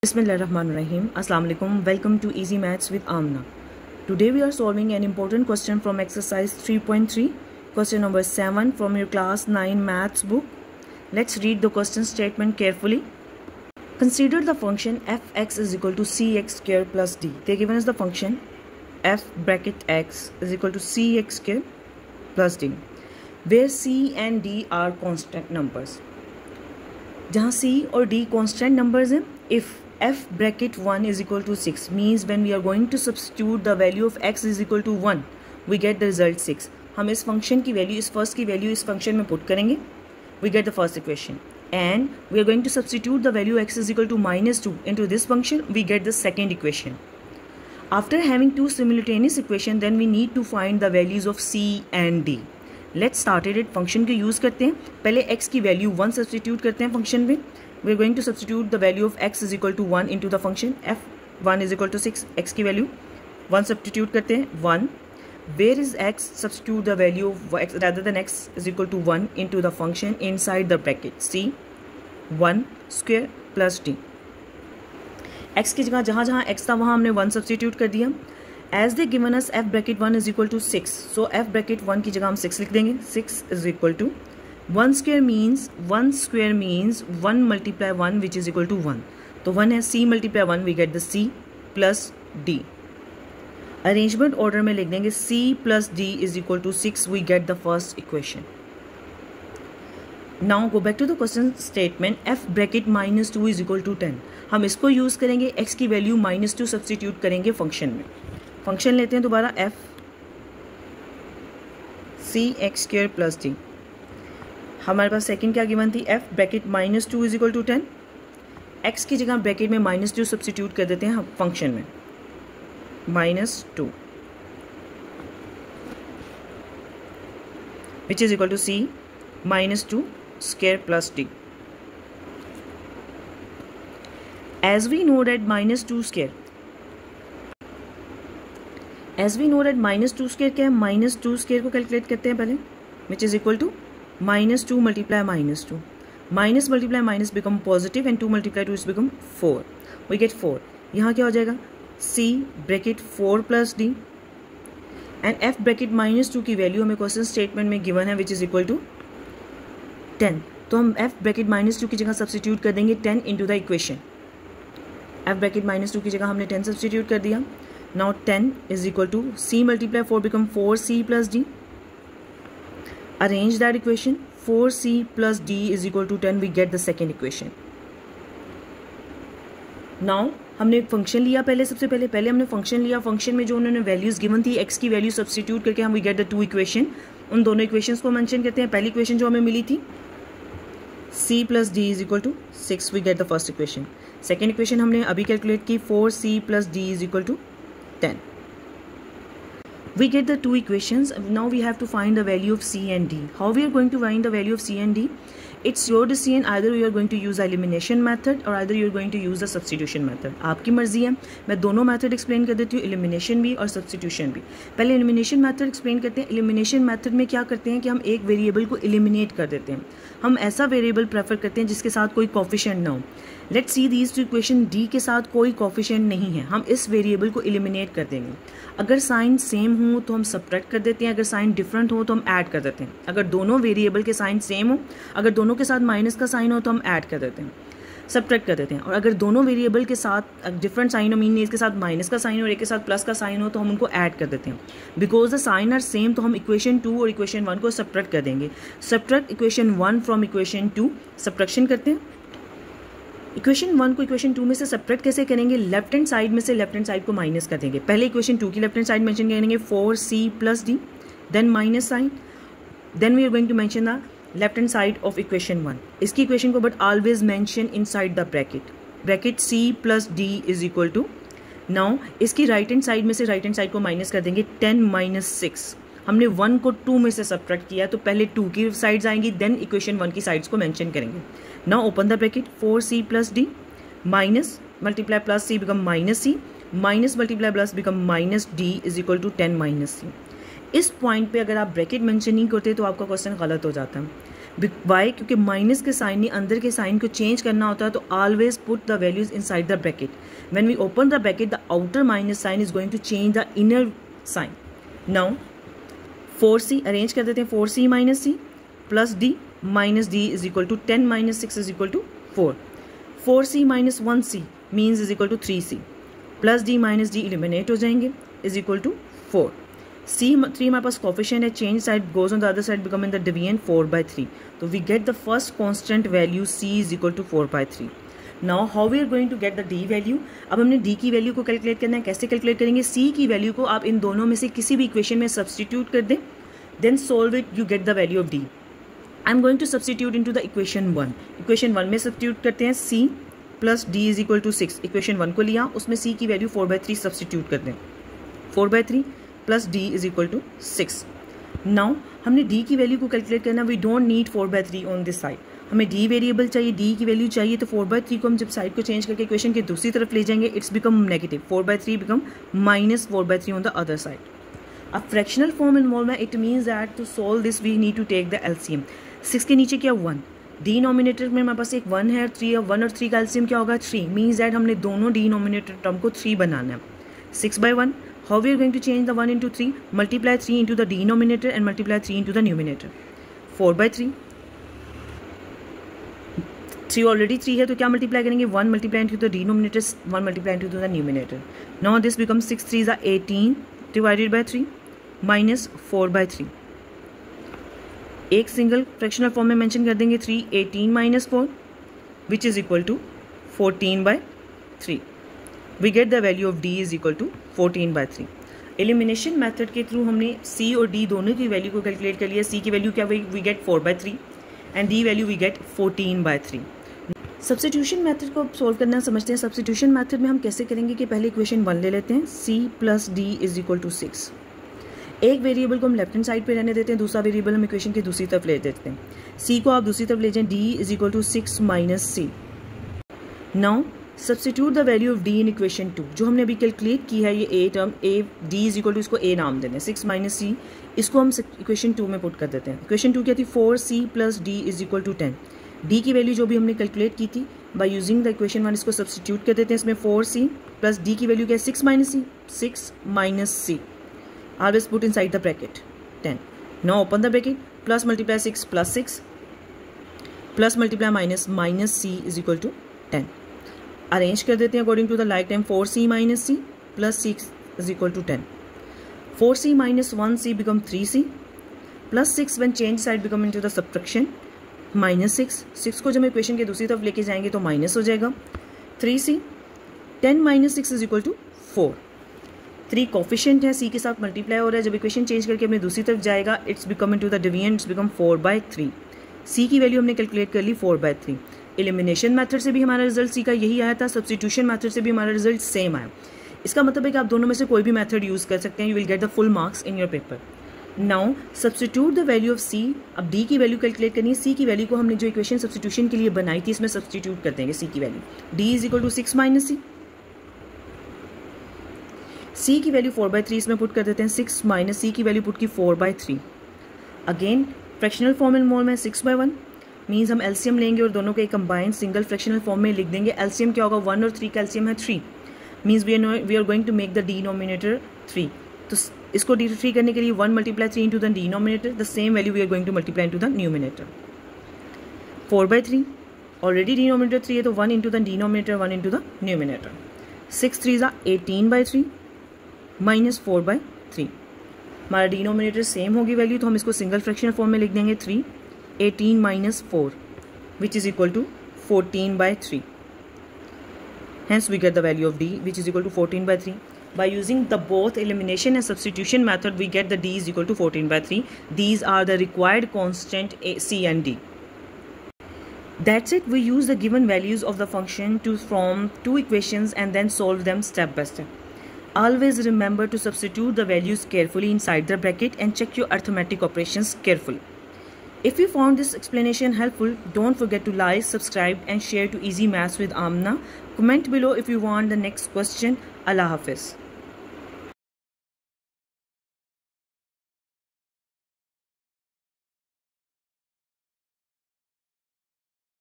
Bismillahirrahmanirrahim. Assalamu alaikum. Welcome to Easy Maths with Amna. Today we are solving an important question from exercise 3.3, question number 7 from your class 9 maths book. Let's read the question statement carefully. Consider the function fx is equal to cx square plus d. They given us the function f bracket x is equal to cx square plus d, where c and d are constant numbers. जहाँ c और d constant numbers हैं, if f bracket 1 is equal to 6 means when we are going to substitute the value of x is equal to 1 we get the result 6. हम इस function की value, इस first की value इस function में put करेंगे, we get the first equation, and we are going to substitute the value x is equal to -2 into this function, we get the second equation. After having two simultaneous equations, then we need to find the values of c and d. Let's start it. Function को use करते हैं. पहले x की value 1 substitute करते हैं function में. We are going to substitute the value of x is equal to 1 into the function f1 is equal to 6. x की value 1 substitute करते हैं 1. Where is x? Substitute the value of x rather than x is equal to 1 into the function inside the bracket c 1 square plus d. x की जगह जहाँ जहाँ x था वहाँ हमने 1 सब्सटीट्यूट कर दिया. As they given us f bracket 1 is equal to 6, so f bracket 1 की जगह हम 6 लिख देंगे. 6 is equal to 1 square means 1 multiply 1 which is equal to 1. तो 1 है, c multiply 1 we get the c plus d. Arrangement order में लिख देंगे c plus d is equal to 6, we get the first equation. Now go back to the question statement. f bracket -2 is equal to 10. हम इसको use करेंगे, x की value -2 substitute करेंगे function में. Function लेते हैं दोबारा f c x square plus d. हमारे पास सेकंड क्या गिवन थी? f bracket -2 is equal to 10. x की जगह ब्रैकेट में -2 सब्सटीट्यूट कर देते हैं हम फंक्शन में. -2 which is equal to c -2 square plus d. As we know that -2 square क्या है? -2 स्क्वायर को कैलकुलेट करते हैं पहले, which is equal to -2 multiply -2. Minus multiply minus become positive and 2 multiply 2 is become 4. We get 4. यहाँ क्या हो जाएगा? c bracket 4 plus d and f bracket -2 की वैल्यू हमें क्वेश्चन स्टेटमेंट में गिवन है विच इज इक्वल टू 10. तो हम f ब्रैकेट -2 की जगह सब्सटीट्यूट कर देंगे 10 into the equation. f bracket -2 की जगह हमने 10 सब्सटीट्यूट कर दिया. Now 10 is equal to c multiply 4 become 4c plus d. Arrange that equation. 4c plus d is equal to 10. We get the second equation. Now हमने function लिया सबसे पहले हमने फंक्शन लिया. फंक्शन में जो उन्होंने वैल्यूज गिवन थी x की वैल्यू सब्सटीट्यूट करके हम वी गेट द 2 इक्वेशन. उन दोनों इक्वेशंस को मेंशन करते हैं. पहली इक्वेशन जो हमें मिली थी c plus d is equal to 6. We get the first equation. Second equation हमने अभी कैलकुलेट की 4c plus d is equal to 10. We get the two equations. Now we have to find the value of c and d. How we are going to find the value of c and d? It's your decision. Either you are going to use the elimination method or either you are going to use the substitution method. आपकी मर्जी है. मैं दोनों method explain कर देती हूँ, elimination भी और सब्सटीट्यूशन भी. पहले एलिमिनेशन मेथड एक्सप्लेन करते हैं. एलिमिनेशन मेथड में क्या करते हैं कि हम एक वेरिएबल को एलिमिनेट कर देते हैं. हम ऐसा वेरिएबल प्रेफर करते हैं जिसके साथ कोई कोफिशिएंट ना हो. Let's see these two equation. D के साथ कोई कोफिशिएंट नहीं है, हम इस वेरिएबल को एलिमिनेट कर देंगे. अगर साइन सेम हो तो हम सब्ट्रैक्ट कर देते हैं, अगर साइन डिफरेंट हो तो हम ऐड कर देते हैं. अगर दोनों वेरिएबल के साइन सेम हो, अगर दोनों के साथ माइनस का साइन हो तो हम ऐड कर देते हैं, सब्ट्रैक्ट कर देते हैं. और अगर दोनों वेरिएबल के साथ डिफरेंट साइन हो, मीन इसके साथ माइनस का साइन हो और एक के साथ प्लस का साइन हो तो हम उनको ऐड कर देते हैं. Because the sign are same तो हम इक्वेशन 2 और इक्वेशन 1 को सब्ट्रैक्ट कर देंगे. Subtract equation 1 from equation 2, subtraction करते हैं. इक्वेशन 1 को इक्वेशन 2 में से सब्ट्रैक्ट कैसे करेंगे? लेफ्ट हैंड साइड में से लेफ्ट हैंड साइड को माइनस कर देंगे. पहले इक्वेशन 2 की लेफ्ट हैंड साइड मेंशन करेंगे 4c plus d, then minus sign, then we are going to mention the left hand side of equation 1. इसकी इक्वेशन को but always mention inside the bracket c plus d is equal to. Now इसकी right hand side में से right hand side को minus कर देंगे 10 minus 6. हमने 1 को 2 में से सब्ट्रैक्ट किया तो पहले 2 की साइड्स आएंगी, देन इक्वेशन 1 की साइड्स को मेंशन करेंगे. Now open the bracket. 4c plus d minus multiply plus c become minus c, minus multiply plus become minus d is equal to 10 minus c. इस point पे अगर आप bracket mention नहीं करते तो आपका क्वेश्चन गलत हो जाता है. वाई, क्योंकि माइनस के साइन ने अंदर के साइन को चेंज करना होता है, तो always put the values inside the bracket. When we open the bracket the outer minus sign is going to change the inner sign. Now 4c arrange कर देते हैं. 4c minus C plus D minus D is equal to 10 minus 6 is equal to 4. 4c minus 1c means is equal to 3c plus D minus D eliminate हो जाएंगे is equal to 4. C3 हमारे पास coefficient है, change side goes on the other side become in the division 4/3. तो we get the first constant value C is equal to 4/3. Now how we are going to get the D value. अब हमने D की value को calculate करना है. कैसे calculate करेंगे? C की वैल्यू को आप इन दोनों में से किसी भी इक्वेशन में सब्सटीट्यूट कर दें, then solve it, you get the value of D. I am going to substitute into the equation 1. Equation 1 में सब्सटीट्यूट करते हैं. C plus D is equal to 6. Equation 1 को लिया, उसमें C की वैल्यू 4/3 सब्सटीट्यूट कर दें. 4/3 plus D is equal to 6. Now हमने D की वैल्यू को कैलकुलेट करना. We don't need 4/3 on this side. हमें D वेरिएबल चाहिए, D की वैल्यू चाहिए. तो 4/3 को हम जब साइड को चेंज करके इक्वेशन की दूसरी तरफ ले जाएंगे, it's become negative. 4/3 become minus 4/3 on the other side. अब फ्रैक्शनल फॉर्म इन्वॉल्व है. It means that to solve this we need to take the LCM. 6 के नीचे क्या 1. डिनोमिनेटर में हमारे पास एक 1 है, 3 है. 1 और 3 का LCM क्या होगा 3. मीन्स दैट हमने दोनों डिनोमिनेटर टर्म को 3 बनाना है. 6/1. How we are going to change the 1 into 3? Multiply 3 into the denominator and multiply 3 into the numerator. 4/3. 3 already 3 है, तो क्या मल्टीप्लाई करेंगे? 1 multiply into the denominator, 1 multiply into the numerator. Now this becomes 6 3s are 18 divided by 3 minus 4/3. एक single fractional form में mention कर देंगे 3. 18 minus 4 which is equal to 14/3. We get the value of D is equal to 14/3. Elimination method के through हमने C और D दोनों की value को कैलकुलेट कर लिया. C की वैल्यू क्या हुई? We get 4/3 and D value we get 14/3. Substitution method को सॉल्व करना समझते हैं. सब्स्टिट्यूशन मेथड में हम कैसे करेंगे कि पहले इक्वेशन 1 ले लेते हैं. C plus D is equal to 6. एक वेरिएबल को हम लेफ्ट हैंड साइड पे रहने देते हैं, दूसरा वेरिएबल हम इक्वेशन की दूसरी तरफ ले देते हैं. C को आप दूसरी तरफ ले जाएं. D is equal to 6 minus C. Now substitute the value of D in equation 2. जो हमने अभी कैलकुलेट की है ये A term, A D is equal to, इसको A नाम देते हैं. 6 माइनस C, इसको हम इक्वेशन 2 में पुट कर देते हैं. इक्वेशन 2 क्या थी? 4C plus D is equal to 10. D की वैल्यू जो भी हमने कैलकुलेट की थी बाय यूजिंग द इक्वेशन 1, इसको सब्स्टिट्यूट कर देते हैं. इसमें 4C प्लस D की वैल्यू क्या है? 6 minus C. 6 minus C, always put inside the bracket 10. Now open the bracket. Plus multiply 6 plus 6 plus multiply minus minus C is equal to 10. Arrange कर देते हैं according to the like time. 4C minus C plus 6 is equal to 10. 4C minus 1C become 3C plus 6 when change side become into the subtraction minus 6. 6 को जब हम equation के दूसरी तरफ लेके जाएंगे तो माइनस हो जाएगा. 3C 10 minus 6 is equal to 4. 3 coefficient है, C के साथ मल्टीप्लाई हो रहा है. जब इक्वेशन चेंज करके अपने दूसरी तरफ जाएगा, it's become into the division, it's become 4/3. C की वैल्यू हमने कैलकुलेट कर ली 4/3. एलिमिनेशन मेथड से भी हमारा रिजल्ट C का यही आया था. सब्स्टिट्यूशन मेथड से भी हमारा रिजल्ट सेम आया. इसका मतलब है कि आप दोनों में से कोई भी मेथड यूज़ कर सकते हैं. You will get the full marks in your paper. Now substitute the value of C. अब D की वैल्यू कैलकुलेट करनी है. C की वैल्यू को हमने जो इक्वेशन सब्स्टिट्यूशन के लिए बनाई थी इसमें सब्स्टिट्यूट कर देंगे C की value. D is equal to 6 minus C. C की वैल्यू 4/3 इसमें पुट कर देते हैं. 6 माइनस C की वैल्यू पुट की 4/3. अगेन फ्रैक्शनल फॉर्म इन्वॉल्व में 6/1 मीन्स हम LCM लेंगे और दोनों के कंबाइंड सिंगल फ्रैक्शनल फॉर्म में लिख देंगे. LCM क्या होगा? 1 और 3 का LCM है 3. Means we are going to make the denominator 3. तो इसको D3 करने के लिए 1 multiply 3 into the denominator, the same value we are going to multiply into the numerator. 4/3 already denominator 3 है, तो 1 into the denominator 1 into the numerator. 6 3s are 18/3 minus 4/3. हमारा denominator same होगी value, तो हम इसको सिंगल फ्रैक्शनल फॉर्म में लिख देंगे. 3 18 minus 4 which is equal to 14/3. Hence we get the value of D which is equal to 14/3. By using the both elimination and substitution method, we get the D is equal to 14/3. These are the required constant C and D. That's it. We use the given values of the function to form two equations and then solve them step by step. Always remember to substitute the values carefully inside the bracket and check your arithmetic operations carefully. If you found this explanation helpful, don't forget to like, subscribe and share to Easy Maths with Amna. Comment below if you want the next question. Allah Hafiz.